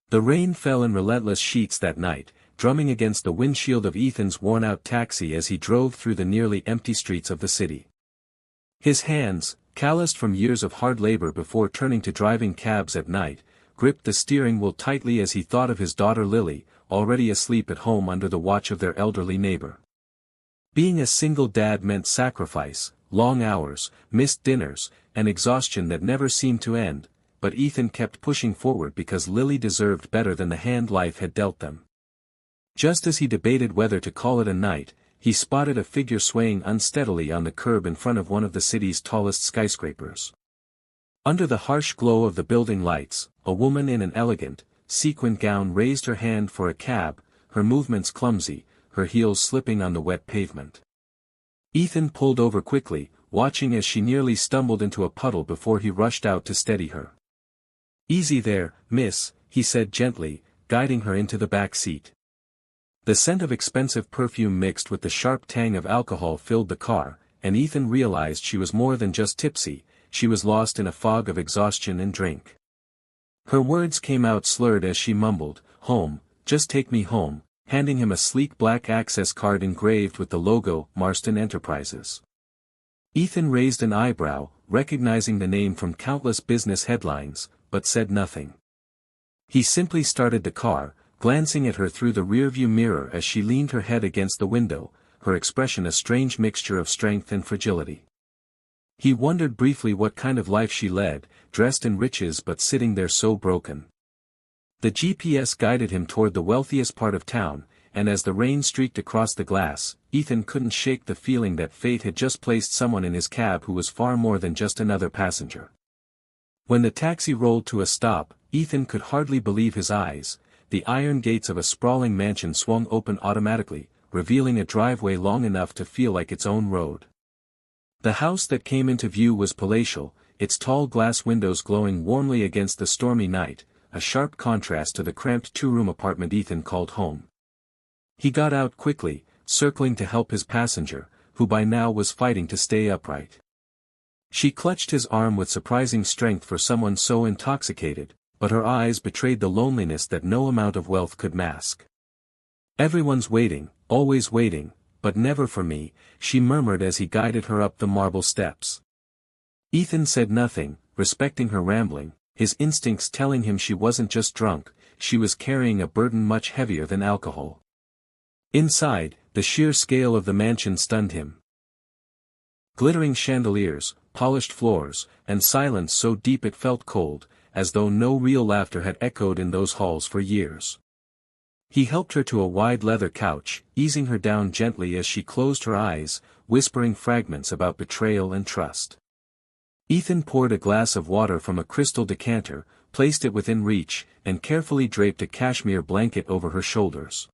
The rain fell in relentless sheets that night, drumming against the windshield of Ethan's worn-out taxi as he drove through the nearly empty streets of the city. His hands, calloused from years of hard labor before turning to driving cabs at night, gripped the steering wheel tightly as he thought of his daughter Lily, already asleep at home under the watch of their elderly neighbor. Being a single dad meant sacrifice, long hours, missed dinners, and exhaustion that never seemed to end, but Ethan kept pushing forward because Lily deserved better than the hand life had dealt them. Just as he debated whether to call it a night, he spotted a figure swaying unsteadily on the curb in front of one of the city's tallest skyscrapers. Under the harsh glow of the building lights, a woman in an elegant, sequined gown raised her hand for a cab, her movements clumsy, her heels slipping on the wet pavement. Ethan pulled over quickly, watching as she nearly stumbled into a puddle before he rushed out to steady her. "Easy there, miss," he said gently, guiding her into the back seat. The scent of expensive perfume mixed with the sharp tang of alcohol filled the car, and Ethan realized she was more than just tipsy, she was lost in a fog of exhaustion and drink. Her words came out slurred as she mumbled, "Home, just take me home," handing him a sleek black access card engraved with the logo, Marston Enterprises. Ethan raised an eyebrow, recognizing the name from countless business headlines, but said nothing. He simply started the car, glancing at her through the rearview mirror as she leaned her head against the window, her expression a strange mixture of strength and fragility. He wondered briefly what kind of life she led, dressed in riches but sitting there so broken. The GPS guided him toward the wealthiest part of town, and as the rain streaked across the glass, Ethan couldn't shake the feeling that fate had just placed someone in his cab who was far more than just another passenger. When the taxi rolled to a stop, Ethan could hardly believe his eyes. The iron gates of a sprawling mansion swung open automatically, revealing a driveway long enough to feel like its own road. The house that came into view was palatial, its tall glass windows glowing warmly against the stormy night, a sharp contrast to the cramped two-room apartment Ethan called home. He got out quickly, circling to help his passenger, who by now was fighting to stay upright. She clutched his arm with surprising strength for someone so intoxicated, but her eyes betrayed the loneliness that no amount of wealth could mask. "Everyone's waiting, always waiting, but never for me," she murmured as he guided her up the marble steps. Ethan said nothing, respecting her rambling, his instincts telling him she wasn't just drunk, she was carrying a burden much heavier than alcohol. Inside, the sheer scale of the mansion stunned him. Glittering chandeliers, polished floors, and silence so deep it felt cold, as though no real laughter had echoed in those halls for years. He helped her to a wide leather couch, easing her down gently as she closed her eyes, whispering fragments about betrayal and trust. Ethan poured a glass of water from a crystal decanter, placed it within reach, and carefully draped a cashmere blanket over her shoulders.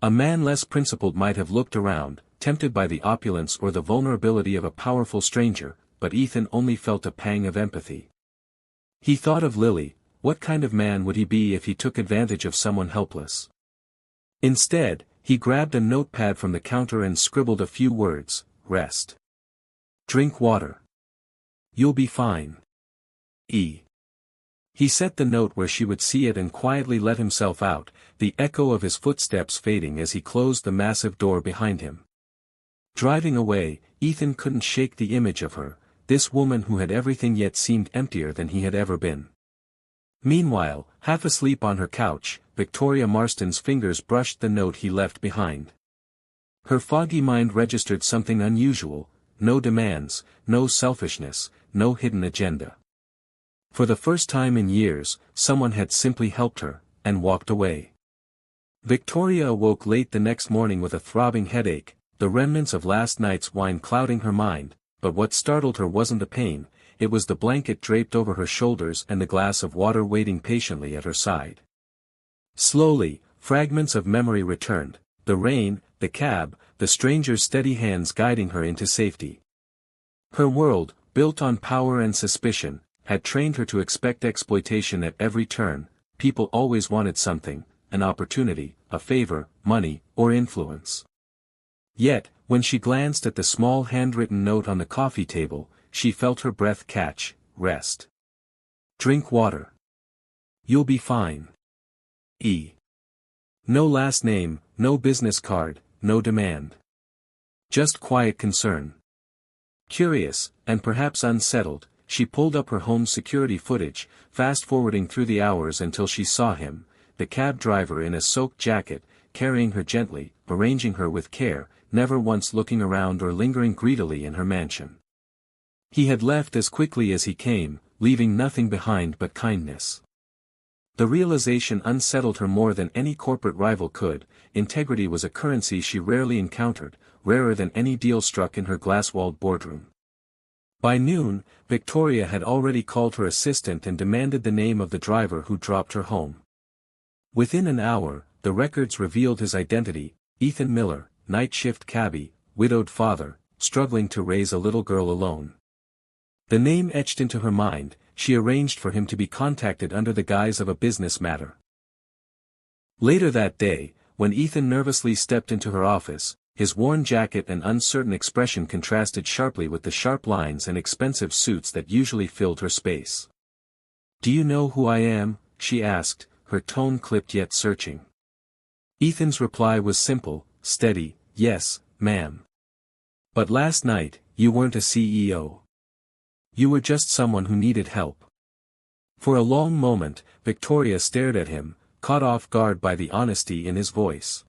A man less principled might have looked around, tempted by the opulence or the vulnerability of a powerful stranger, but Ethan only felt a pang of empathy. He thought of Lily. What kind of man would he be if he took advantage of someone helpless? Instead, he grabbed a notepad from the counter and scribbled a few words: "Rest. Drink water. You'll be fine. E." He set the note where she would see it and quietly let himself out, the echo of his footsteps fading as he closed the massive door behind him. Driving away, Ethan couldn't shake the image of her, this woman who had everything yet seemed emptier than he had ever been. Meanwhile, half asleep on her couch, Victoria Marston's fingers brushed the note he left behind. Her foggy mind registered something unusual: no demands, no selfishness, no hidden agenda. For the first time in years, someone had simply helped her, and walked away. Victoria awoke late the next morning with a throbbing headache, the remnants of last night's wine clouding her mind, but what startled her wasn't the pain, it was the blanket draped over her shoulders and the glass of water waiting patiently at her side. Slowly, fragments of memory returned: the rain, the cab, the stranger's steady hands guiding her into safety. Her world, built on power and suspicion, had trained her to expect exploitation at every turn. People always wanted something: an opportunity, a favor, money, or influence. Yet, when she glanced at the small handwritten note on the coffee table, she felt her breath catch: "Rest. Drink water. You'll be fine." E. No last name, no business card, no demand. Just quiet concern. Curious, and perhaps unsettled, she pulled up her home's security footage, fast-forwarding through the hours until she saw him, the cab driver in a soaked jacket, carrying her gently, arranging her with care, never once looking around or lingering greedily in her mansion. He had left as quickly as he came, leaving nothing behind but kindness. The realization unsettled her more than any corporate rival could. Integrity was a currency she rarely encountered, rarer than any deal struck in her glass-walled boardroom. By noon, Victoria had already called her assistant and demanded the name of the driver who dropped her home. Within an hour, the records revealed his identity: Ethan Miller, night shift cabbie, widowed father, struggling to raise a little girl alone. The name etched into her mind, she arranged for him to be contacted under the guise of a business matter. Later that day, when Ethan nervously stepped into her office, his worn jacket and uncertain expression contrasted sharply with the sharp lines and expensive suits that usually filled her space. "Do you know who I am?" she asked, her tone clipped yet searching. Ethan's reply was simple, steady: "Yes, ma'am. But last night, you weren't a CEO. You were just someone who needed help." For a long moment, Victoria stared at him, caught off guard by the honesty in his voice.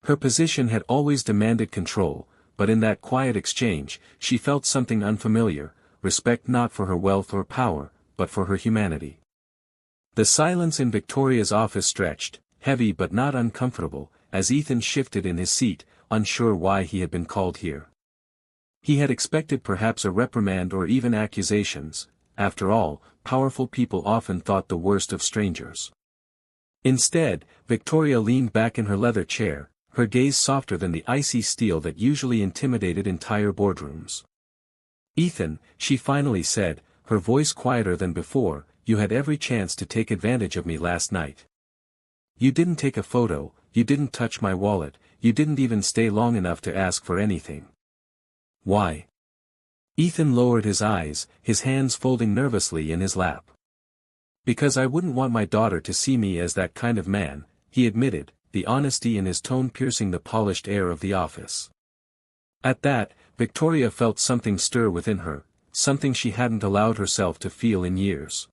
Her position had always demanded control, but in that quiet exchange, she felt something unfamiliar: respect not for her wealth or power, but for her humanity. The silence in Victoria's office stretched, heavy but not uncomfortable, as Ethan shifted in his seat, unsure why he had been called here. He had expected perhaps a reprimand or even accusations. After all, powerful people often thought the worst of strangers. Instead, Victoria leaned back in her leather chair, her gaze softer than the icy steel that usually intimidated entire boardrooms. "Ethan," she finally said, her voice quieter than before, "you had every chance to take advantage of me last night. You didn't take a photo, you didn't touch my wallet, you didn't even stay long enough to ask for anything. Why?" Ethan lowered his eyes, his hands folding nervously in his lap. "Because I wouldn't want my daughter to see me as that kind of man," he admitted, the honesty in his tone piercing the polished air of the office. At that, Victoria felt something stir within her, something she hadn't allowed herself to feel in years.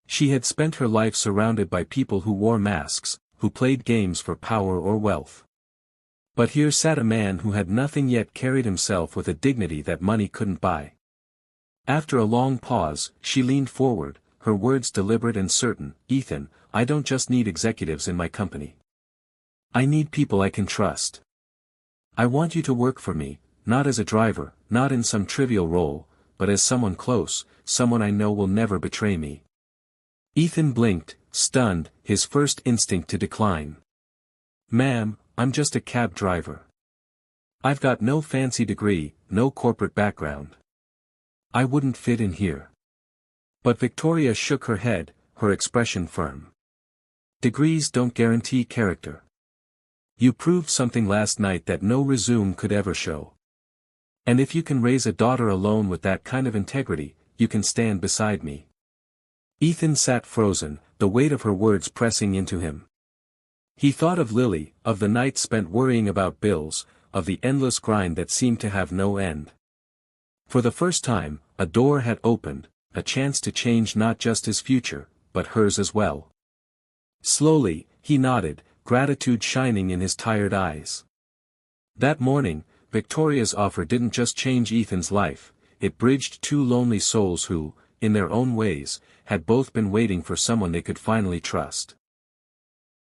She had spent her life surrounded by people who wore masks, who played games for power or wealth. But here sat a man who had nothing yet carried himself with a dignity that money couldn't buy. After a long pause, she leaned forward, her words deliberate and certain: "Ethan, I don't just need executives in my company. I need people I can trust. I want you to work for me, not as a driver, not in some trivial role, but as someone close, someone I know will never betray me." Ethan blinked, stunned, his first instinct to decline. "Ma'am, I'm just a cab driver. I've got no fancy degree, no corporate background. I wouldn't fit in here." But Victoria shook her head, her expression firm. "Degrees don't guarantee character. You proved something last night that no resume could ever show. And if you can raise a daughter alone with that kind of integrity, you can stand beside me." Ethan sat frozen, the weight of her words pressing into him. He thought of Lily, of the nights spent worrying about bills, of the endless grind that seemed to have no end. For the first time, a door had opened, a chance to change not just his future, but hers as well. Slowly, he nodded, gratitude shining in his tired eyes. That morning, Victoria's offer didn't just change Ethan's life, it bridged two lonely souls who, in their own ways, had both been waiting for someone they could finally trust.